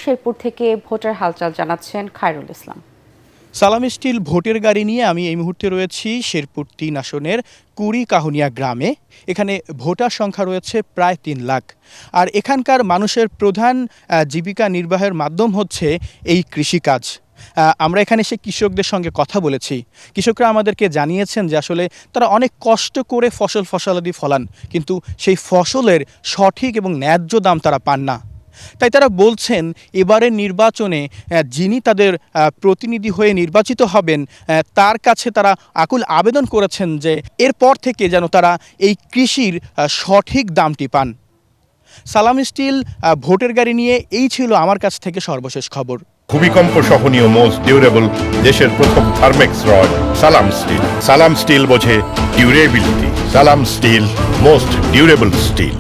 শেরপুর থেকে ভোটার হালচাল জানাচ্ছেন খায়রুল ইসলাম। সালাম স্টিল ভোটের গাড়ি নিয়ে আমি এই মুহূর্তে রয়েছি শেরপুর ৩ আসনের কুড়িকাহুনিয়া গ্রামে। এখানে ভোটার সংখ্যা রয়েছে প্রায় ৩ লাখ। আর এখানকার মানুষের প্রধান জীবিকা নির্বাহের মাধ্যম হচ্ছে এই কৃষিকাজ। আমরা এখানে এসে কৃষকদের সঙ্গে কথা বলেছি। কৃষকরা আমাদেরকে জানিয়েছেন যে আসলে তারা অনেক কষ্ট করে ফসলাদি ফলান, কিন্তু সেই ফসলের সঠিক এবং ন্যায্য দাম তারা পান না। তাই তারা বলছেন এবারের নির্বাচনে যিনি তাদের প্রতিনিধি হয়ে নির্বাচিত হবেন তার কাছে তারা আকুল আবেদন করেছেন যে এরপর থেকে যেন তারা এই কৃষির সঠিক দামটি পান। সালাম স্টিল ভোটের গাড়ি নিয়ে এই ছিল আমার কাছ থেকে সর্বশেষ খবর। ভূমিকম্প সহনীয় মোস্ট ডিউরেবল দেশের প্রথম থার্মেক্স রড সালাম স্টিল। সালাম স্টিল বোঝে ডিউরেবিলিটি। সালাম স্টিল মোস্ট ডিউরেবল স্টিল।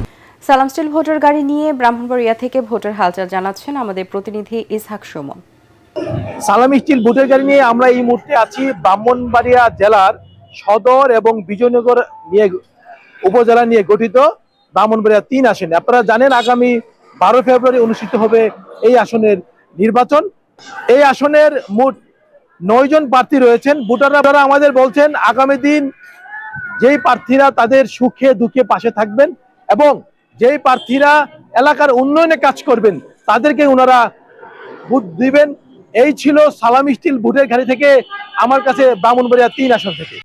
সালাম স্টিল ভোটার গাড়ি নিয়ে ব্রাহ্মণবাড়িয়া থেকে ভোটার হালচাল জানাচ্ছেন আমাদের প্রতিনিধি ইসহাক সুমন। সালাম স্টিল ভোটার গাড়ি নিয়ে আমরা এই মুহূর্তে আছি ব্রাহ্মণবাড়িয়া জেলার সদর এবং বিজয়নগর নিয়ে উপজেলা নিয়ে গঠিত ব্রাহ্মণবাড়িয়া ৩ আসনে। আপনারা জানেন আগামী 12 ফেব্রুয়ারি অনুষ্ঠিত হবে এই আসনের নির্বাচন। এই আসনের মোট 9 জন প্রার্থী রয়েছেন। ভোটাররা আমাদের বলছেন আগামী দিন যেই প্রার্থীরা তাদের সুখে দুঃখে পাশে থাকবেন এবং যেই প্রার্থীরা এলাকার উন্নয়নে কাজ করবেন তাদেরকে ওনারা ভোট দিবেন। এই ছিল সালাম স্টিল ভোটের গাড়ি থেকে আমার কাছে ব্রাহ্মণবাড়িয়া ৩ আসন থেকে।